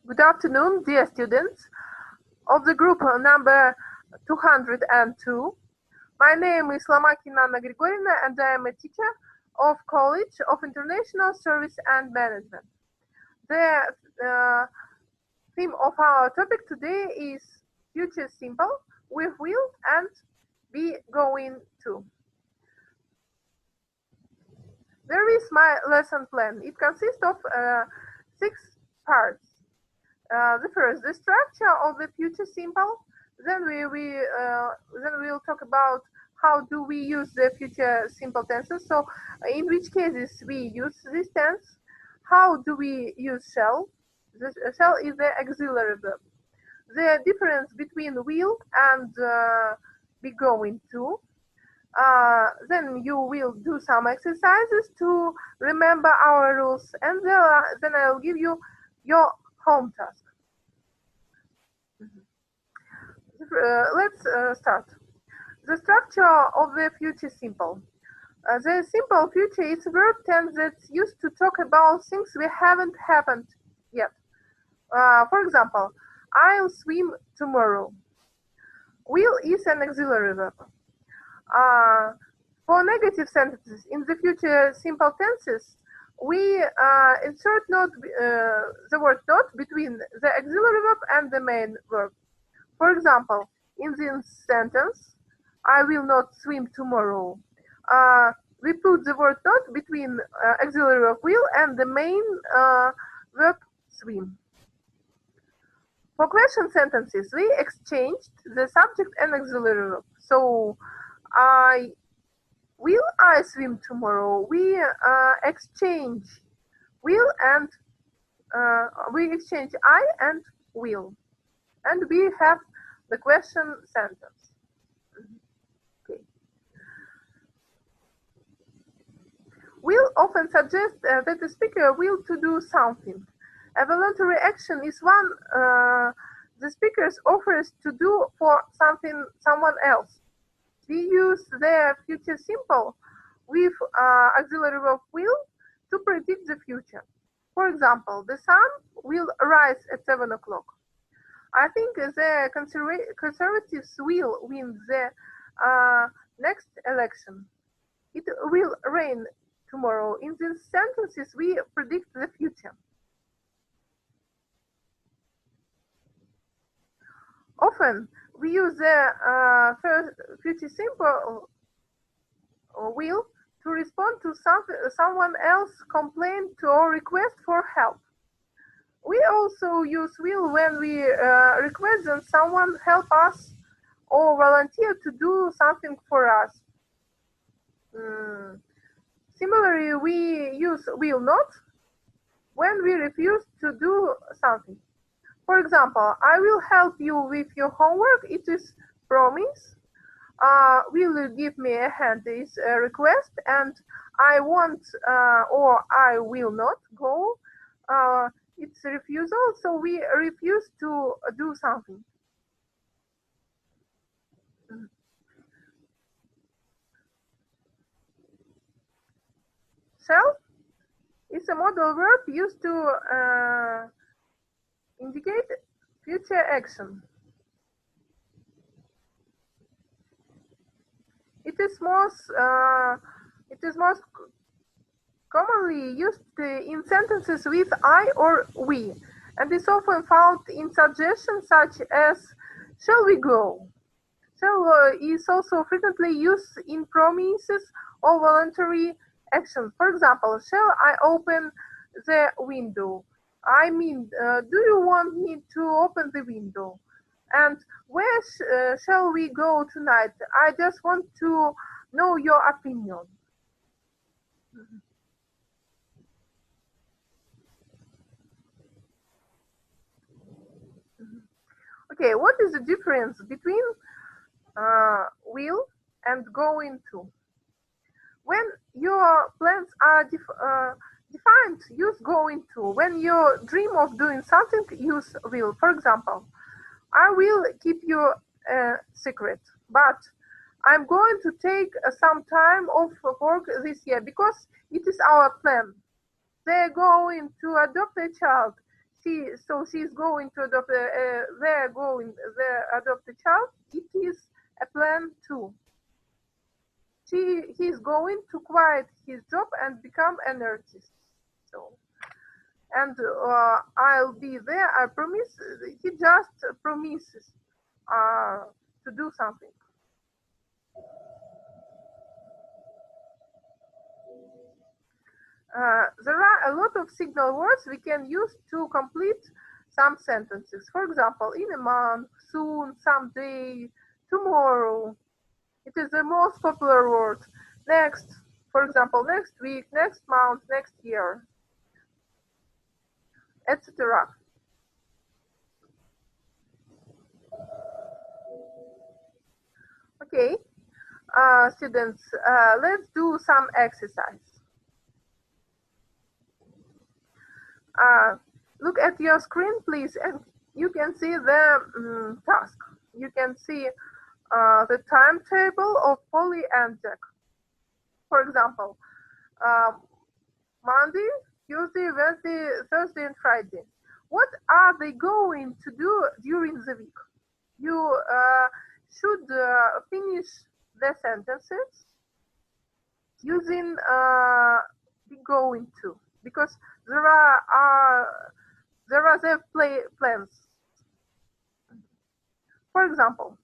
Good afternoon, dear students of the group number 202. My name is Lomakina A.G, and I am a teacher of College of International Service and Management. The theme of our topic today is future simple, with will and be going to. There is my lesson plan. It consists of 6 parts. The first, the structure of the future simple. Then we'll talk about how do we use the future simple tenses. So, in which cases we use this tense. How do we use shall? The shall is the auxiliary verb. The difference between will and be going to. Then you will do some exercises to remember our rules, and then I'll give you your home task. Let's start. The structure of the future simple. The simple future is a verb tense that's used to talk about things we haven't happened yet. For example, I'll swim tomorrow. Will is an auxiliary verb. For negative sentences in the future simple tenses, we insert not the word not between the auxiliary verb and the main verb. For example, in this sentence, I will not swim tomorrow. We put the word not between auxiliary verb will and the main verb swim. For question sentences, we exchanged the subject and auxiliary verb. So, will I swim tomorrow? We exchange will and we exchange I and will, and we have the question sentence. Okay. Will often suggest that the speaker will to do something. A voluntary action is one the speaker offers to do for someone else. We use the future simple with auxiliary verb will to predict the future. For example, the sun will rise at 7 o'clock. I think the conservatives will win the next election. It will rain tomorrow. In these sentences, we predict the future. Often, we use the first future simple will to respond to someone else's complaint or request for help. We also use will when we request that someone help us or volunteer to do something for us. Similarly, we use will not when we refuse to do something. For example, I will help you with your homework. It is promise. Will you give me a hand is a request, and I won't or I will not go. It's a refusal, so we refuse to do something. Shall is a modal verb used to indicate future action. It is most commonly used in sentences with I or we, and is often found in suggestions such as "Shall we go?" Shall is also frequently used in promises or voluntary action. For example, shall I open the window? I mean, do you want me to open the window? And where shall we go tonight? I just want to know your opinion. Okay, what is the difference between will and going to? When your plans are defined, use going to. When you dream of doing something, use will. For example, I will keep you a secret, but I'm going to take some time off work this year because it is our plan. They're going to adopt a child. she's going to adopt adopt a child. It is a plan too. He's going to quit his job and become an artist. So, and I'll be there. I promise. He just promises to do something. There are a lot of signal words we can use to complete some sentences. For example, in a month, soon, someday, tomorrow. It is the most popular word. Next, for example, next week, next month, next year, etc. Okay, students, let's do some exercise. Look at your screen, please, and you can see the task. You can see the timetable of Polly and Jack. For example, Monday, Tuesday, Wednesday, Thursday, and Friday. What are they going to do during the week? You should finish the sentences using be going to, because there are the plans. For example,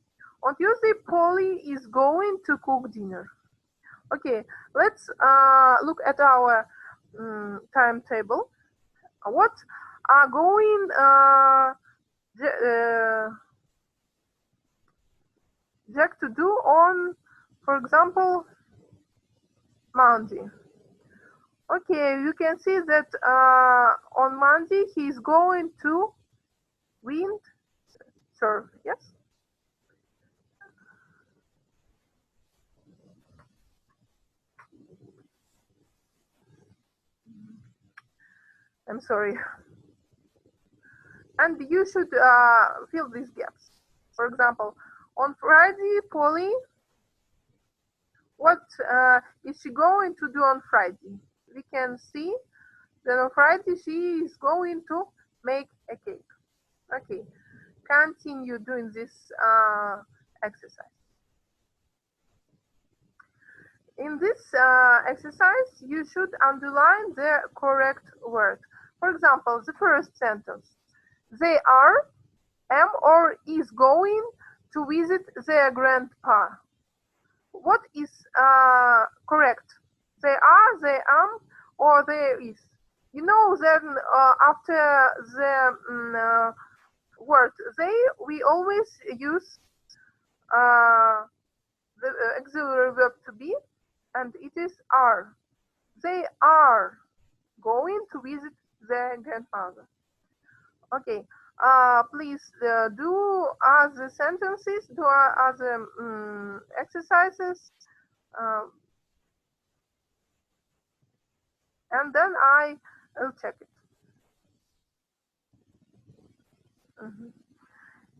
on Tuesday, Polly is going to cook dinner. Okay, let's look at our timetable. What are going Jack to do on, for example, Monday? Okay, you can see that on Monday he's going to windsurf. Yes. I'm sorry. And you should fill these gaps. For example, on Friday, Polly, what is she going to do on Friday? We can see that on Friday she is going to make a cake. Okay, continue doing this exercise. In this exercise, you should underline the correct word. For example, the first sentence. They am or is going to visit their grandpa. What is correct? They are, they am, or there is. You know that after the word they, we always use the auxiliary verb to be, and it is are. They are going to visit their grandmother. Okay, please do other sentences, do other exercises, and then I will check it.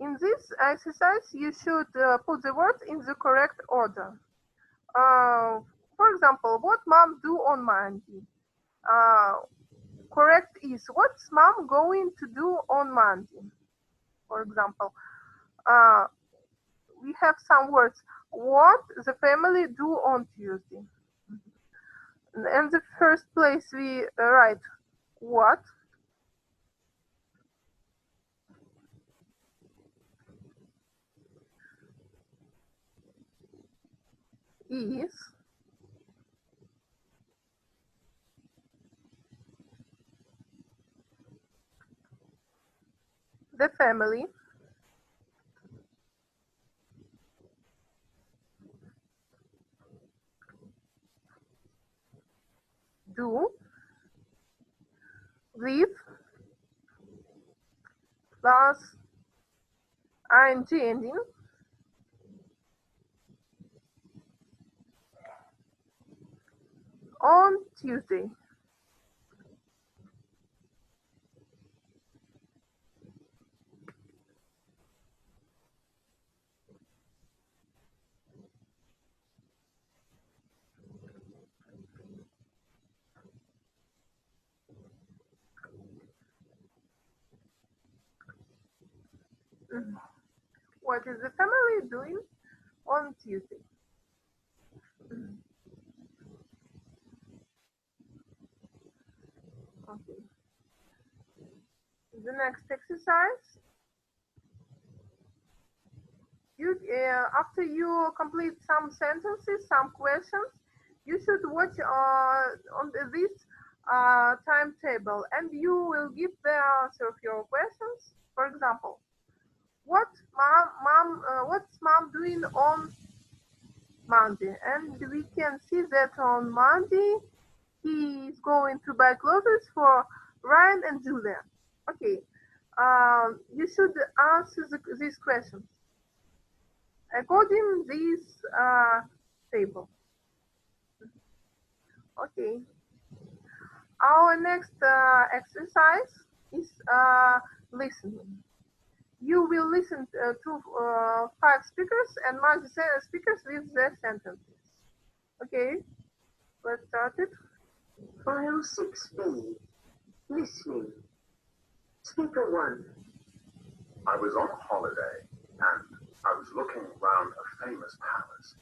In this exercise, you should put the words in the correct order. For example, what mom do on Monday? Correct is, what's mom going to do on Monday? For example, we have some words. What the family do on Tuesday? In the first place, we write what. Is. The family. Do. With. Plus ing ending. On Tuesday. What is the family doing on Tuesday? Okay. The next exercise. After you complete some sentences, some questions, you should watch on this timetable, and you will give the answer of your questions. For example, what's mom doing on Monday? And we can see that on Monday he is going to buy clothes for Ryan and Julia. Okay, you should answer these questions according this table. Okay. Our next exercise is listening. You will listen to 5 speakers and match the speakers with their sentences. Okay, let's start it. File 6B. Listening. Speaker 1. I was on holiday and I was looking around a famous palace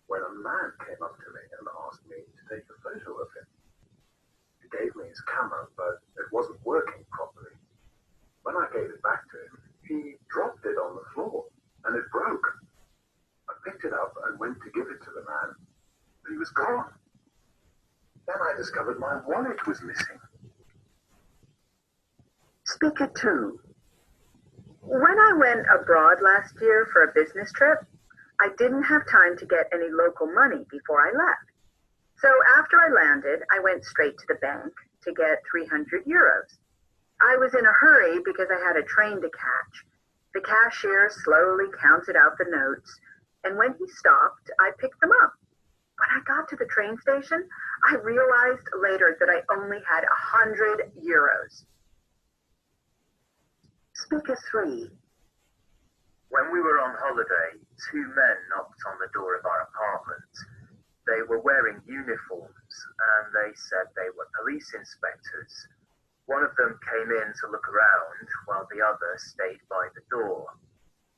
when a man came up to me and asked me to take a photo of him. He gave me his camera, but it wasn't working properly. When I gave it back to him, he dropped it on the floor and it broke. I picked it up and went to give it to the man, but he was gone. Then I discovered my wallet was missing. Speaker 2. When I went abroad last year for a business trip, I didn't have time to get any local money before I left. So after I landed, I went straight to the bank to get 300 euros. I was in a hurry because I had a train to catch. The cashier slowly counted out the notes, and when he stopped, I picked them up. When I got to the train station, I realized later that I only had 100 euros. Speaker 3. When we were on holiday, 2 men knocked on the door of our apartment. They were wearing uniforms and they said they were police inspectors. One of them came in to look around while the other stayed by the door.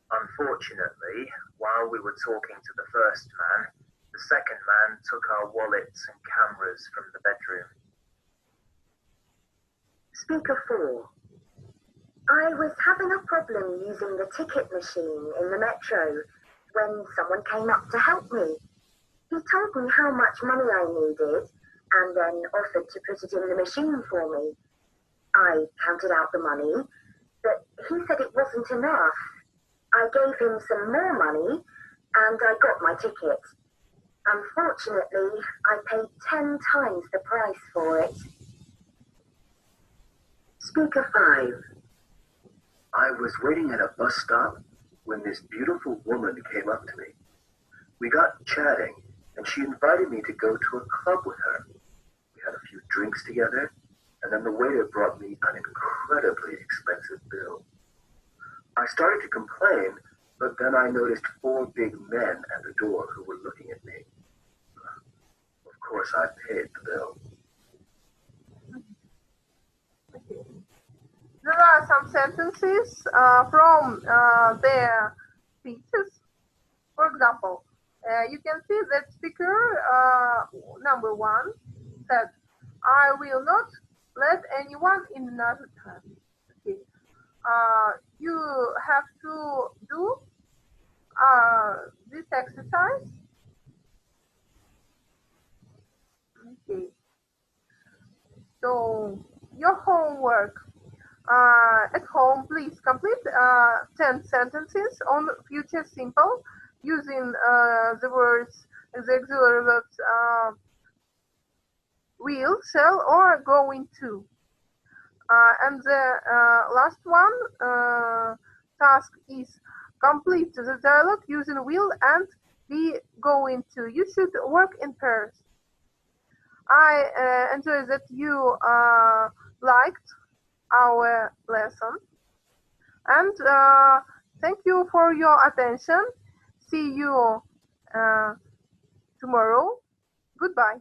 Unfortunately, while we were talking to the first man, the second man took our wallets and cameras from the bedroom. Speaker 4. I was having a problem using the ticket machine in the metro when someone came up to help me. He told me how much money I needed and then offered to put it in the machine for me. I counted out the money, but he said it wasn't enough. I gave him some more money and I got my ticket. Unfortunately, I paid 10 times the price for it. Speaker 5. I was waiting at a bus stop when this beautiful woman came up to me. We got chatting, and she invited me to go to a club with her. We had a few drinks together, and then the waiter brought me an incredibly expensive bill. I started to complain, but then I noticed 4 big men at the door who were looking at me. Of course, I paid the bill. There are some sentences from their speeches. For example, you can see that speaker number 1 said, "I will not let anyone in another time." Okay. You have to do this exercise. Okay. So your homework. At home, please complete 10 sentences on future simple using the words, the auxiliary verbs will, shall, or going to. And the last one task is complete the dialogue using will and be going to. You should work in pairs. I enjoy that you liked our lesson, and thank you for your attention. See you tomorrow. Goodbye.